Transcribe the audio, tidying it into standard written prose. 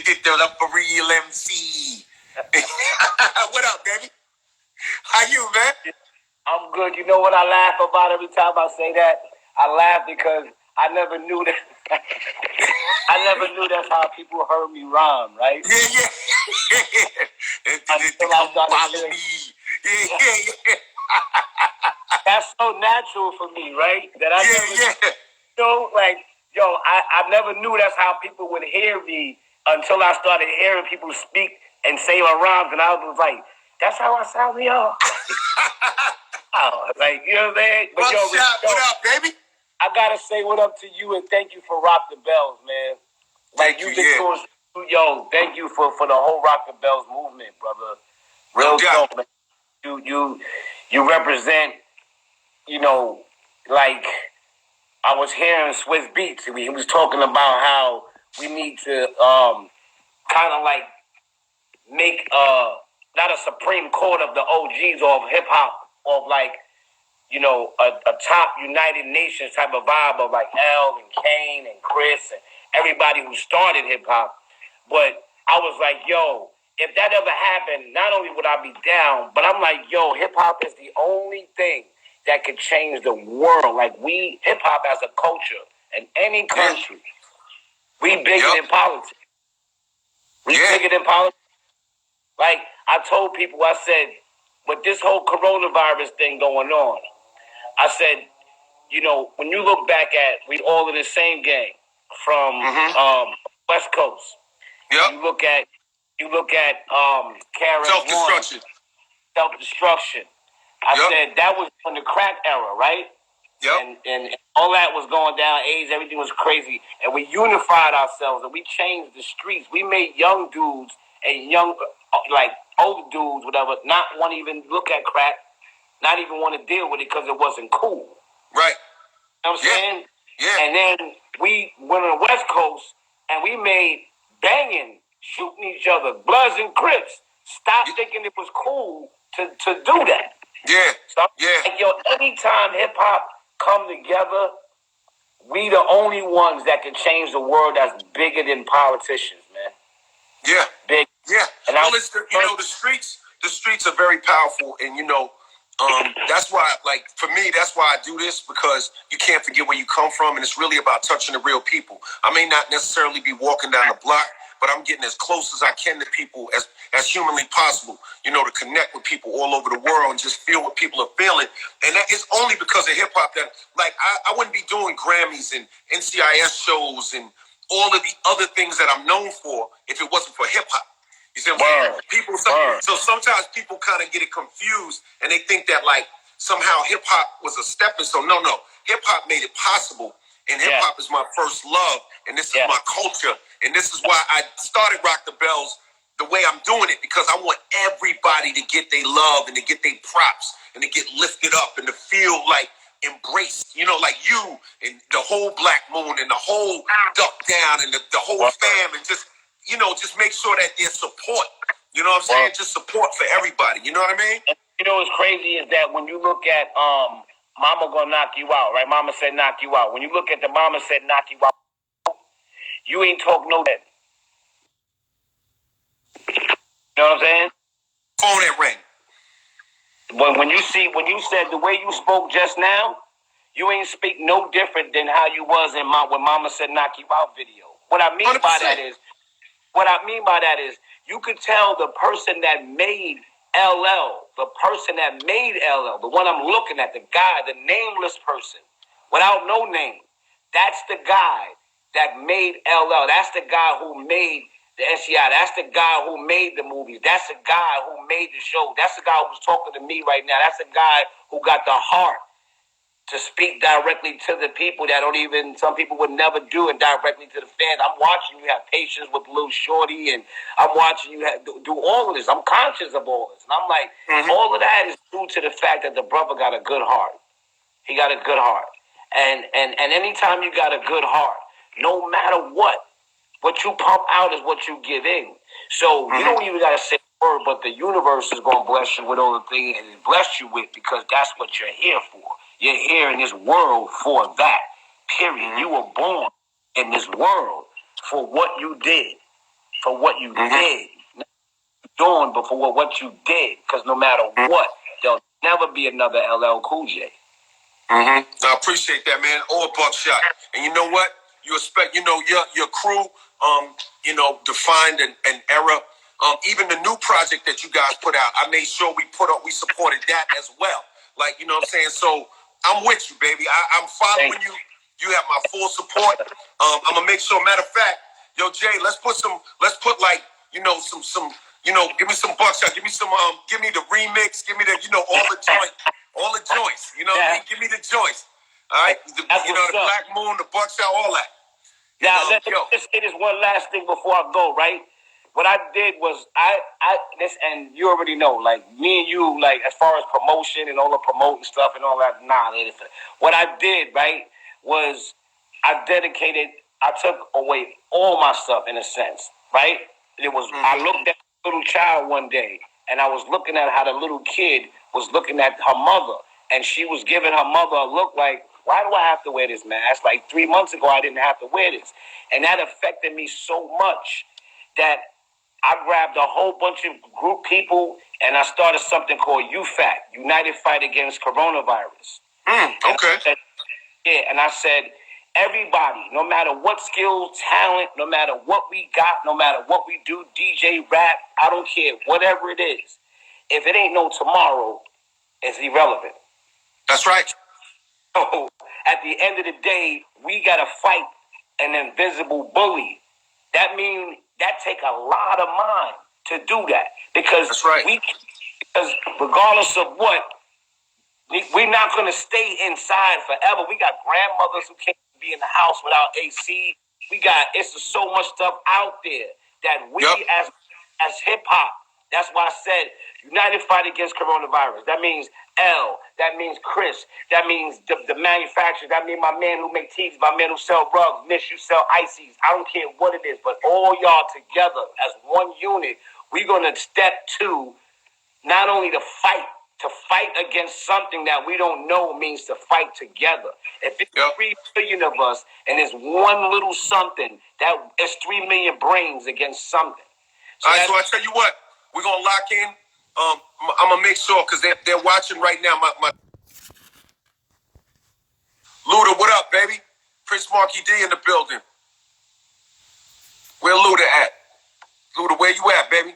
get that up for real MC. What up, baby? How you, man? I'm good. You know what I laugh about every time I say that? I laugh because I never knew that. I never knew that's how people heard me rhyme, right? Yeah. Until I started follow me. Yeah. That's so natural for me, right? That I never, I never knew that's how people would hear me until I started hearing people speak and say my rhymes, and I was like, that's how I sound, y'all. Like, you know what I'm saying? But what up, baby? I gotta say what up to you and thank you for Rock the Bells, man. Like thank you, thank you for the whole Rock the Bells movement, brother. Real talk, man. You represent, like I was hearing Swiss Beats. He was talking about how we need to kind of like make not a Supreme Court of the OGs of hip hop, of like, a top United Nations type of vibe of like L and Kane and Chris and everybody who started hip hop. But I was like, yo, if that ever happened, not only would I be down, but I'm like, yo, hip hop is the only thing that could change the world. Like, hip hop as a culture in any country, we bigger than politics. We bigger than politics. Like, I told people, I said, with this whole coronavirus thing going on, I said, when you look back at, we all in the same game from West Coast. Yep. You look at Karen self-destruction. I said that was in the crack era, right? Yep. And all that was going down, AIDS, everything was crazy. And we unified ourselves and we changed the streets. We made young dudes and older dudes, whatever, not want to even look at crack, not even want to deal with it because it wasn't cool. Right. You know what I'm saying? Yeah. And then we went on the West Coast and we made banging, shooting each other, Bloods and Crips. Stop thinking it was cool to do that. Yeah. So anytime hip hop come together, we the only ones that can change the world that's bigger than politicians, man. Yeah. Big. Yeah. And the streets are very powerful, and that's why, like, for me, that's why I do this, because you can't forget where you come from, and it's really about touching the real people. I may not necessarily be walking down the block, but I'm getting as close as I can to people as humanly possible, to connect with people all over the world and just feel what people are feeling. And that is only because of hip hop that, like, I wouldn't be doing Grammys and NCIS shows and all of the other things that I'm known for if it wasn't for hip hop. You see what I'm saying? So sometimes people kind of get it confused and they think that, like, somehow hip hop was a stepping stone. No. Hip hop made it possible, and hip hop is my first love, and this is my culture, and this is why I started Rock the Bells the way I'm doing it, because I want everybody to get their love and to get their props and to get lifted up and to feel like embraced, like you and the whole Black Moon and the whole Duck Down and the whole fam, and just make sure that there's support. You know what I'm saying? Just support for everybody. You know what I mean? And what's crazy is that when you look at Mama Gonna Knock You Out, right? Mama said knock you out. When you look at the Mama Said Knock You Out, you ain't talk no that. You know what I'm saying? Phone that ring. When you said the way you spoke just now, you ain't speak no different than how you was when Mama Said Knock You Out video. What I mean 100%. by that is you could tell the person that made LL, the one I'm looking at, the guy, the nameless person, without no name. That's the guy that made LL. That's the guy who made the SCI. That's the guy who made the movies. That's the guy who made the show. That's the guy who's talking to me right now. That's the guy who got the heart to speak directly to the people that some people would never do, and directly to the fans. I'm watching you have patience with Lil Shorty, and I'm watching you do all of this. I'm conscious of all this. And I'm like, all of that is due to the fact that the brother got a good heart. He got a good heart. And anytime you got a good heart, no matter what you pump out is what you give in. So you don't even got to say a word, but the universe is going to bless you with all the things and bless you with, because that's what you're here for. You're here in this world for that, period. You were born in this world for what you did. for what you did. Not doing, but for what you did. Because no matter what, there'll never be another LL Cool J. I appreciate that, man. Or Buckshot. And you know what? You expect, your crew, defined an era. Even the new project that you guys put out, I made sure we supported that as well. Like, you know what I'm saying? So I'm with you, baby. I'm following you. You have my full support. I'm gonna make sure. Matter of fact, yo, Jay, let's put like, give me some Buckshot. Give me give me the remix. Give me the, all the joints. You know what I mean? Give me the joints. All right, the Black Moon, the Buckshot, all that. Now, let's just say this one last thing before I go, right? What I did was and you already know, like me and you, like as far as promotion and all the promoting stuff and all that, what I did, right, was I took away all my stuff in a sense, right? It was, I looked at a little child one day and I was looking at how the little kid was looking at her mother and she was giving her mother a look like, why do I have to wear this mask? Like 3 months ago, I didn't have to wear this. And that affected me so much that I grabbed a whole bunch of group people and I started something called UFAC, United Fight Against Coronavirus. Okay. And I said, everybody, no matter what skills, talent, no matter what we got, no matter what we do, DJ, rap, I don't care, whatever it is, if it ain't no tomorrow, it's irrelevant. That's right. So at the end of the day, we got to fight an invisible bully. That means that take a lot of mind to do that. Because that's right. Because regardless of what, we're not going to stay inside forever. We got grandmothers who can't be in the house without AC. It's so much stuff out there that we as hip hop, that's why I said United Fight Against Coronavirus. That means L. That means Chris. That means the manufacturer. That means my man who make tees, my man who sell rugs, Miss, you sell ices. I don't care what it is, but all y'all together as one unit, we're going to step to not only to fight against something that we don't know means to fight together. If it's 3 billion of us and there's one little something, that is 3 million brains against something. All right, so I tell you what, we're going to lock in. I'm going to make sure, because they're watching right now. My Luda, what up, baby? Prince Marky D in the building. Where Luda at? Luda, where you at, baby?